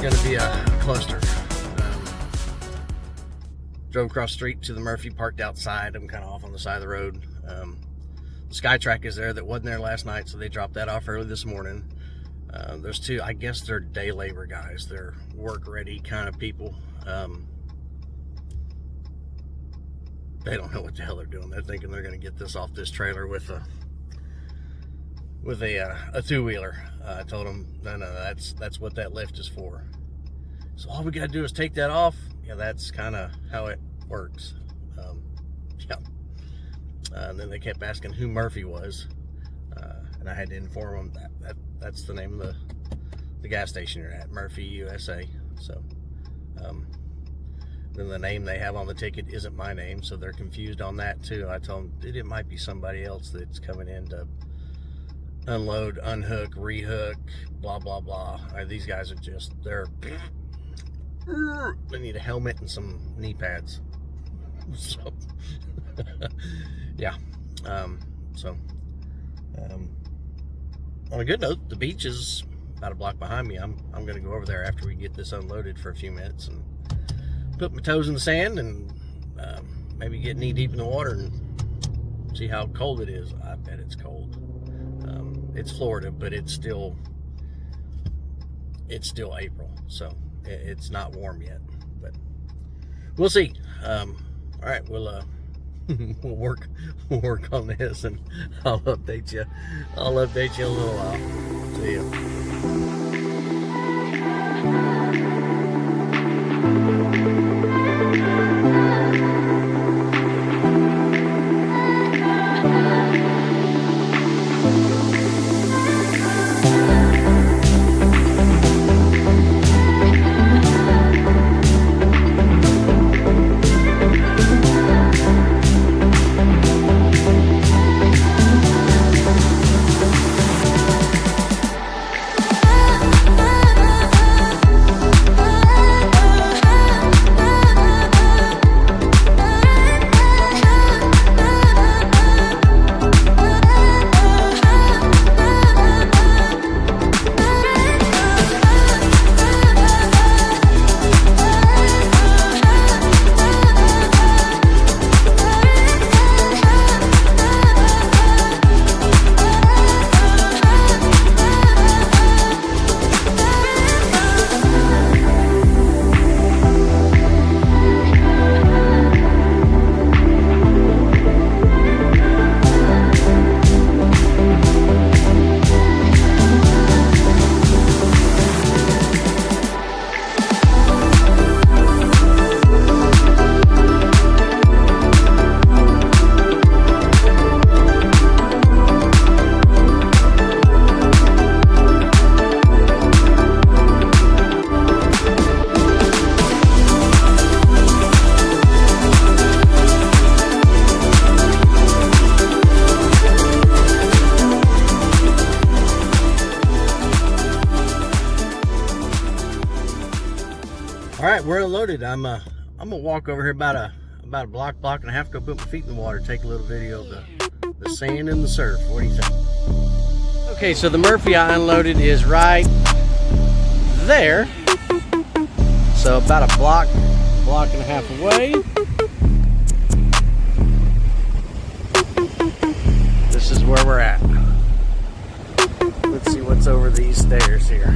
going to be a cluster. Drove across the street to the Murphy, parked outside. I'm kind of off on the side of the road. The SkyTrack is there that wasn't there last night, so they dropped that off early this morning. There's two, I guess they're day labor guys. They're work ready kind of people. They don't know what the hell they're doing. They're thinking they're going to get this off this trailer with a two-wheeler. I told them, no, that's what that lift is for. So all we got to do is take that off. Yeah, that's kind of how it works. Yeah. And then they kept asking who Murphy was, and I had to inform them that's the name of the gas station you're at, Murphy, USA. So then the name they have on the ticket isn't my name, so they're confused on that too. I told them it might be somebody else that's coming in to unload, unhook, rehook, blah blah blah. These guys are just, they need a helmet and some knee pads. So yeah. On a good note, the beach is about a block behind me. I'm gonna go over there after we get this unloaded for a few minutes and put my toes in the sand and maybe get knee deep in the water and see how cold it is. I bet it's cold. It's Florida, but it's still April, so it's not warm yet, but we'll see. All right, we'll work on this, and I'll update you in a little while. See ya. All right, we're unloaded. I'm gonna walk over here about a block and a half, go put my feet in the water, take a little video of the sand and the surf. What do you think? Okay, so the Murphy I unloaded is right there. So about a block and a half away. This is where we're at. Let's see what's over these stairs here.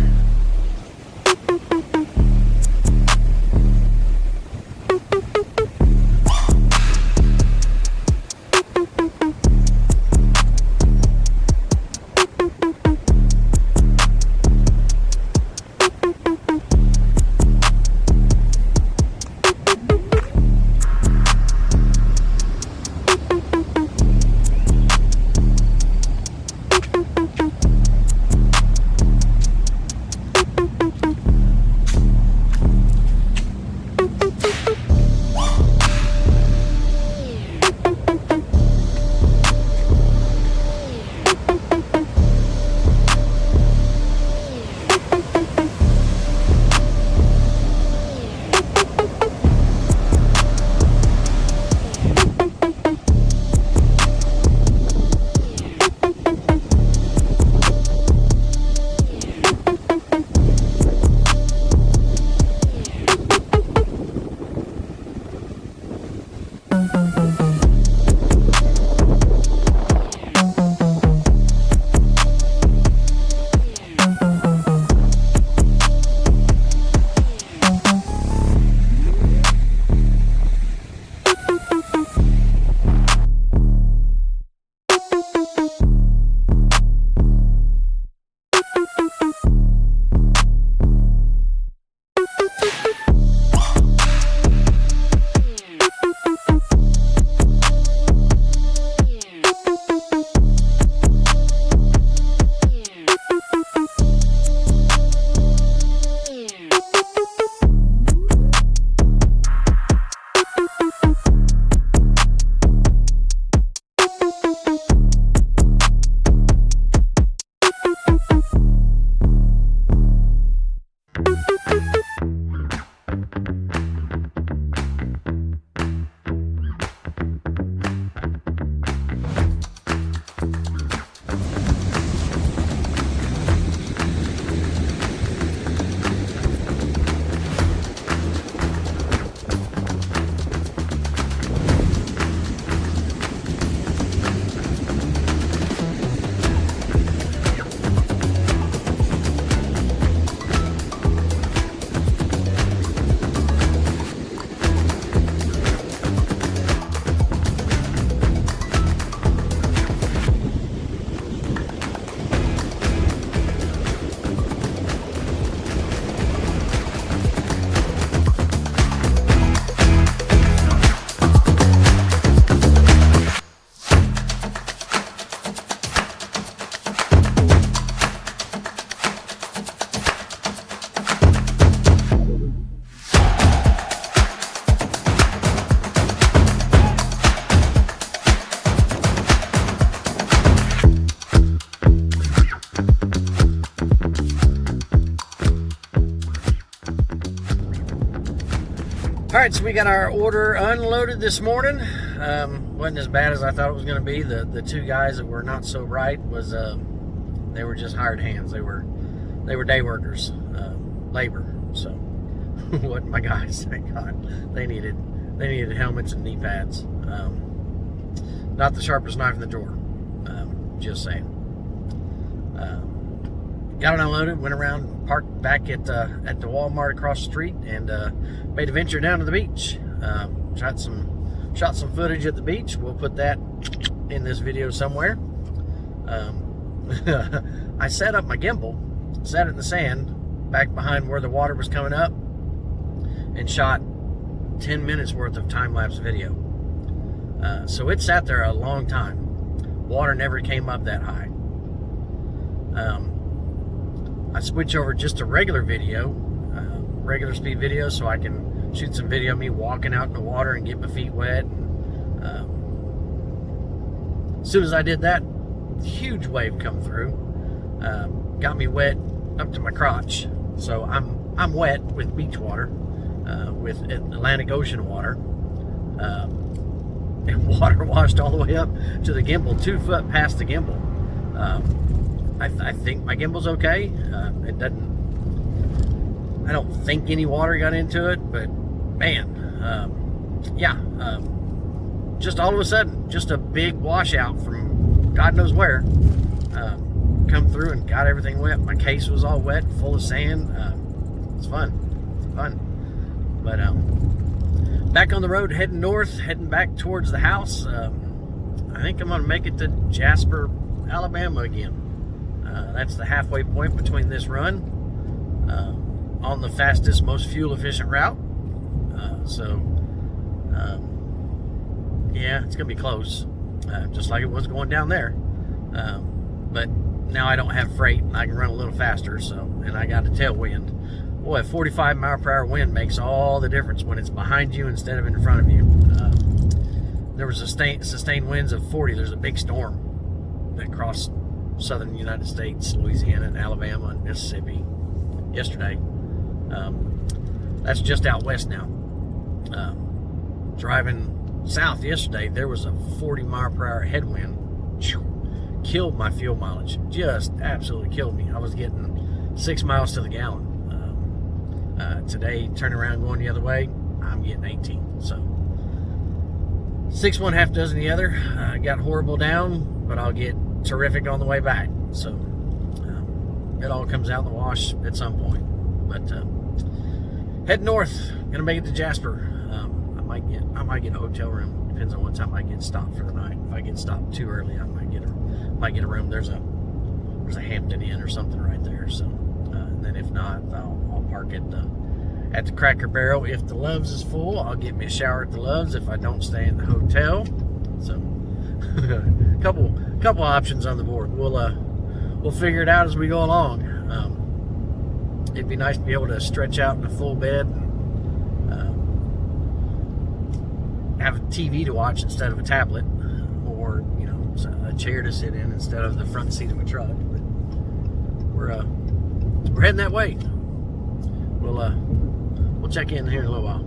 right, so we got our order unloaded this morning. Wasn't as bad as I thought it was going to be. The two guys that were not so bright was they were just hired hands. They were day workers, labor. So wasn't my guys, thank God. They needed helmets and knee pads. Not the sharpest knife in the drawer. Just saying. Got it unloaded, went around, parked back at the Walmart across the street, and made a venture down to the beach. Shot some footage at the beach. We'll put that in this video somewhere. I set up my gimbal, set it in the sand back behind where the water was coming up, and shot 10 minutes worth of time-lapse video. So it sat there a long time. Water never came up that high. I switch over just to regular video, regular speed video, so I can shoot some video of me walking out in the water and get my feet wet. As soon as I did that, huge wave come through, got me wet up to my crotch. So I'm wet with beach water, with Atlantic Ocean water, and water washed all the way up to the gimbal, 2 foot past the gimbal. I think my gimbal's okay. It doesn't. I don't think any water got into it, but man, yeah. Just all of a sudden, just a big washout from God knows where, come through and got everything wet. My case was all wet, full of sand. It's fun. But back on the road, heading north, heading back towards the house. I think I'm gonna make it to Jasper, Alabama again. That's the halfway point between this run, on the fastest, most fuel-efficient route. Yeah, it's gonna be close, just like it was going down there. But now I don't have freight, and I can run a little faster. And I got a tailwind. Boy, a 45-mile-per-hour wind makes all the difference when it's behind you instead of in front of you. There was sustained winds of 40. There's a big storm that crossed southern United States, Louisiana, and Alabama, and Mississippi yesterday. That's just out west now. Driving south yesterday, there was a 40-mile-per-hour headwind. Killed my fuel mileage. Just absolutely killed me. I was getting 6 miles to the gallon. Today, turning around going the other way, I'm getting 18. So 6 one, half dozen the other. Got horrible down, but I'll get terrific on the way back. So it all comes out in the wash at some point. But head north, gonna make it to Jasper. I might get a hotel room. Depends on what time I get stopped for the night. If I get stopped too early, I might get a room. There's a Hampton Inn or something right there. So and then if not, I'll park at the Cracker Barrel. If the Loves is full, I'll get me a shower at the Loves. If I don't, stay in the hotel. So couple options on the board. We'll figure it out as we go along. It'd be nice to be able to stretch out in a full bed and have a TV to watch instead of a tablet, or a chair to sit in instead of the front seat of a truck. But we're heading that way. We'll check in here in a little while.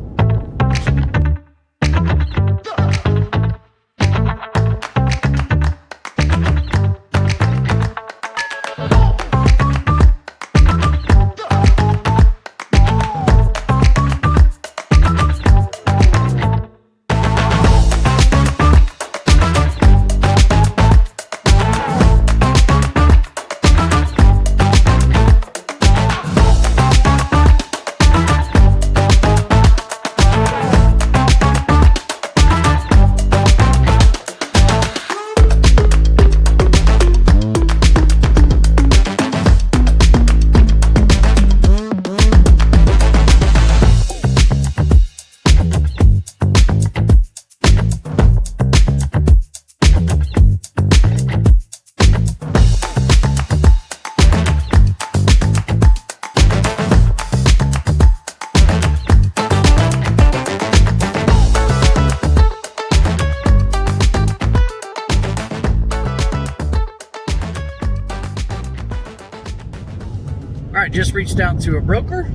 All right, just reached out to a broker,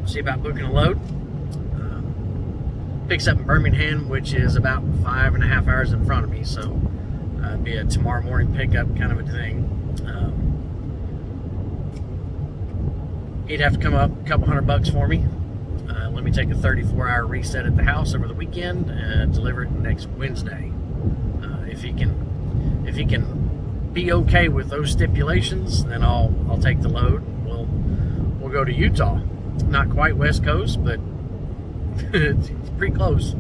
see about booking a load. picks up in Birmingham, which is about 5.5 hours in front of me. So it'd be a tomorrow morning pickup kind of a thing. He'd have to come up a couple $100 for me. Let me take a 34-hour reset at the house over the weekend and deliver it next Wednesday. If he can be okay with those stipulations, then I'll take the load. We'll go to Utah. Not quite West Coast, but it's pretty close.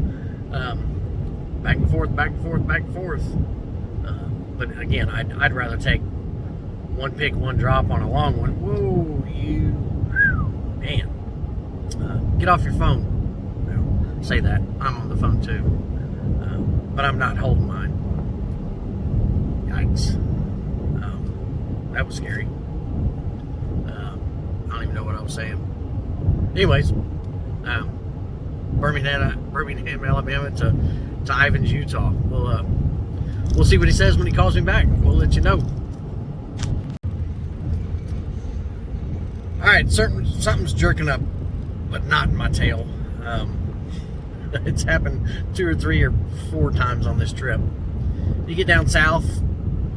Back and forth, back and forth, back and forth. But again, I'd rather take one pick, one drop on a long one. Whoa, man. Get off your phone. Well, say that. I'm on the phone too. But I'm not holding mine. Yikes. That was scary. I don't even know what I was saying. Anyways, Birmingham, Alabama to Ivins, Utah. We'll see what he says when he calls me back. We'll let you know. All right, something's jerking up, but not in my tail. It's happened 2 or 3 or 4 times on this trip. You get down south,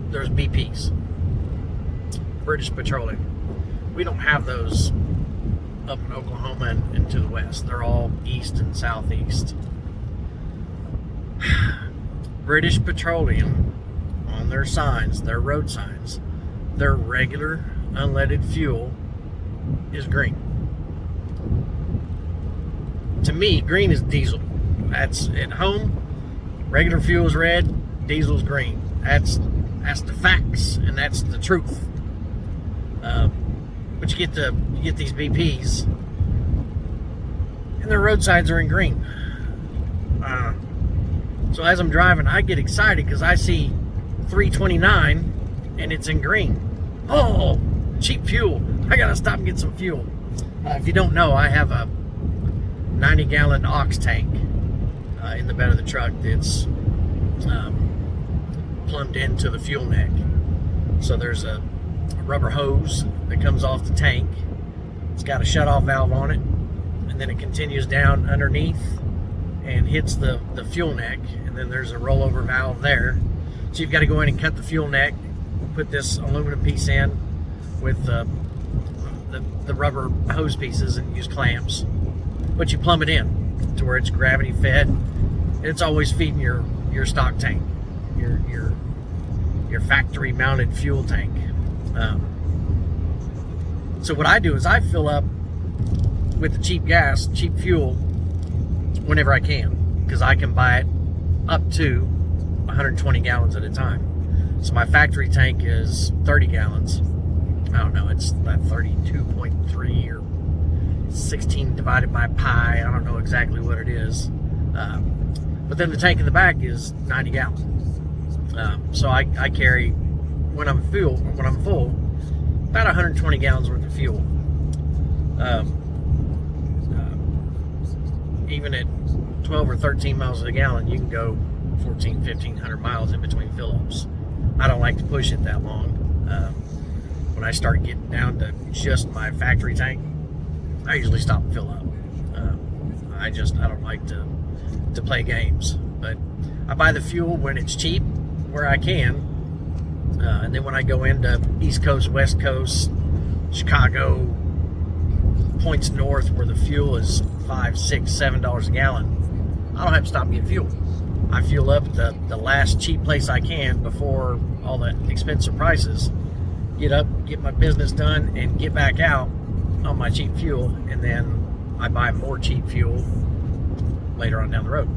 there's BPs, British Petroleum. We don't have those up in Oklahoma and to the west. They're all east and southeast. British Petroleum, on their signs, their road signs, their regular unleaded fuel is green. To me, green is diesel. That's at home. Regular fuel is red, diesel's green. That's the facts, and that's the truth. But you get these BPs, and their road signs are in green. So as I'm driving, I get excited because I see 329 and it's in green. Oh, cheap fuel. I gotta stop and get some fuel. If you don't know, I have a 90-gallon ox tank in the bed of the truck that's plumbed into the fuel neck. So there's a rubber hose that comes off the tank. It's got a shut-off valve on it, and then it continues down underneath and hits the fuel neck, and then there's a rollover valve there. So you've got to go in and cut the fuel neck, put this aluminum piece in with the rubber hose pieces and use clamps, but you plumb it in to where it's gravity fed, and it's always feeding your stock tank, your factory mounted fuel tank. So what I do is I fill up with the cheap gas, cheap fuel, whenever I can, because I can buy it up to 120 gallons at a time. So my factory tank is 30 gallons. I don't know, it's that 32.3 or 16 divided by pi. I don't know exactly what it is. But then the tank in the back is 90 gallons. So I carry, when I'm full, about 120 gallons worth of fuel. Even at 12 or 13 miles a gallon, you can go 1,500 miles in between fill-ups. I don't like to push it that long. When I start getting down to just my factory tank, I usually stop and fill up. I don't like to play games, but I buy the fuel when it's cheap, where I can, and then when I go into East Coast, West Coast, Chicago, points north where the fuel is $5, $6, $7 a gallon, I don't have to stop and get fuel. I fuel up the last cheap place I can before all the expensive prices. Get up, get my business done, and get back out on my cheap fuel, and then I buy more cheap fuel later on down the road.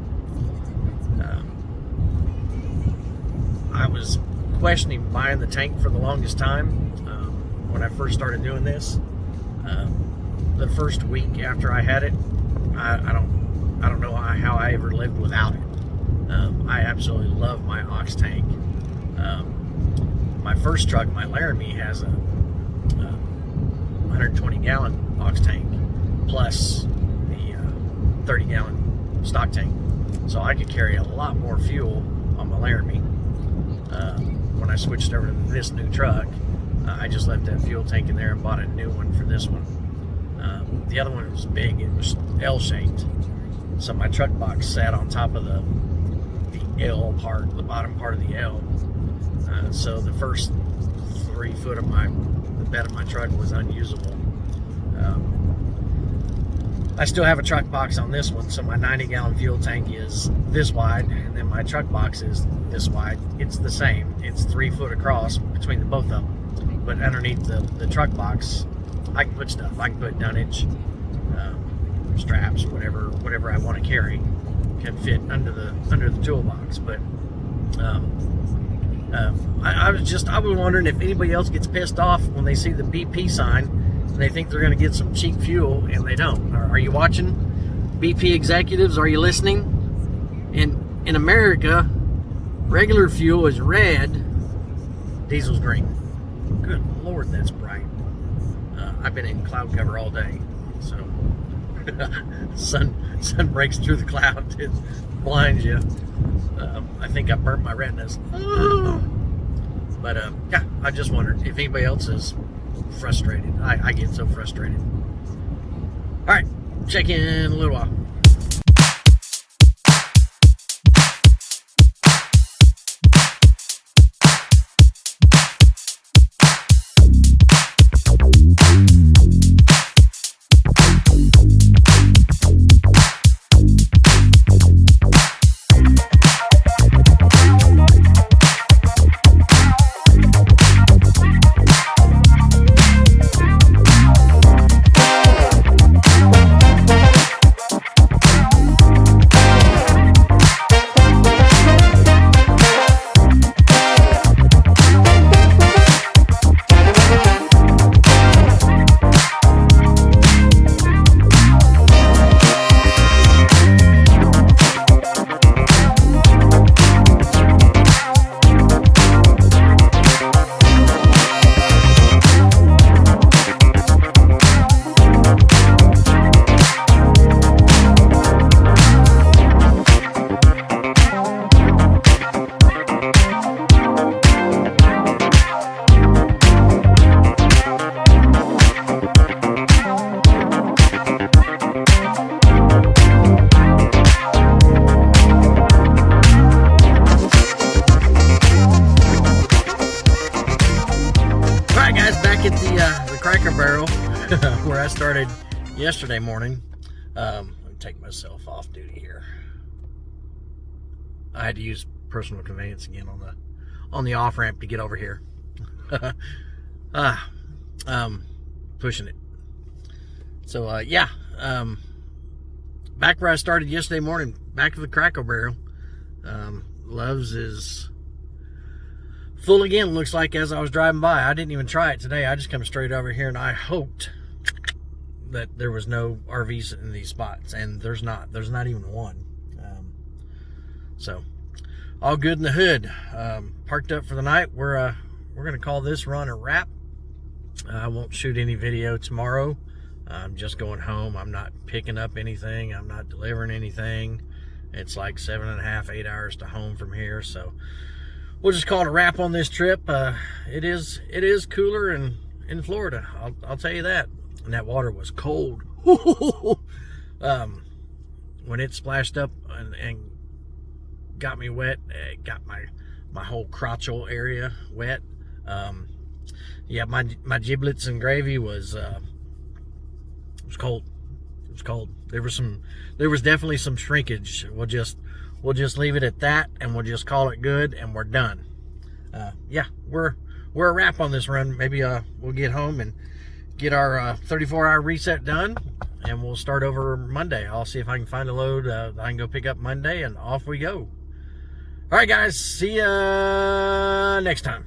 I was questioning buying the tank for the longest time when I first started doing this. The first week after I had it, I don't know how I ever lived without it. I absolutely love my ox tank. My first truck, my Laramie, has a 120-gallon ox tank plus the 30-gallon stock tank. So I could carry a lot more fuel on my Laramie. When I switched over to this new truck, I just left that fuel tank in there and bought a new one for this one. The other one was big. It was L-shaped. So my truck box sat on top of the L part, the bottom part of the L. So the first 3 foot of the bed of my truck was unusable. I still have a truck box on this one, so my 90-gallon fuel tank is this wide, and then my truck box is this wide. It's the same. It's 3 foot across between the both of them. But underneath the truck box, I can put stuff. I can put dunnage, straps, whatever I want to carry can fit under the toolbox. But I was wondering if anybody else gets pissed off when they see the BP sign and they think they're going to get some cheap fuel and they don't. Are you watching? BP executives, are you listening? In America, regular fuel is red, diesel's green. Good Lord, that's bright. I've been in cloud cover all day, so sun breaks through the cloud, it blinds you. I think I burnt my retinas. But yeah, I just wondered if anybody else is frustrated. I get so frustrated. All right, check in a little while. Where I started yesterday morning. Let me take myself off duty here. I had to use personal conveyance again on the off ramp to get over here. Pushing it. So yeah, back where I started yesterday morning, back to the Cracker Barrel. Love's is full again, looks like, as I was driving by. I didn't even try it today. I just come straight over here, and I hoped that there was no RVs in these spots, and there's not even one. So all good in the hood. Parked up for the night. We're gonna call this run a wrap. I won't shoot any video tomorrow. I'm just going home. I'm not picking up anything. I'm not delivering anything. It's like 7.5, 8 hours to home from here, so we'll just call it a wrap on this trip. It is cooler in Florida. I'll tell you that. And that water was cold. When it splashed up and got me wet, it got my whole crotchal area wet. Yeah, my giblets and gravy was cold. It was cold. There was definitely some shrinkage. We'll just leave it at that, and we'll just call it good, and we're done. Yeah, we're a wrap on this run. Maybe we'll get home and get our 34-hour reset done, and we'll start over Monday. I'll see if I can find a load I can go pick up Monday, and off we go. All right, guys. See ya next time.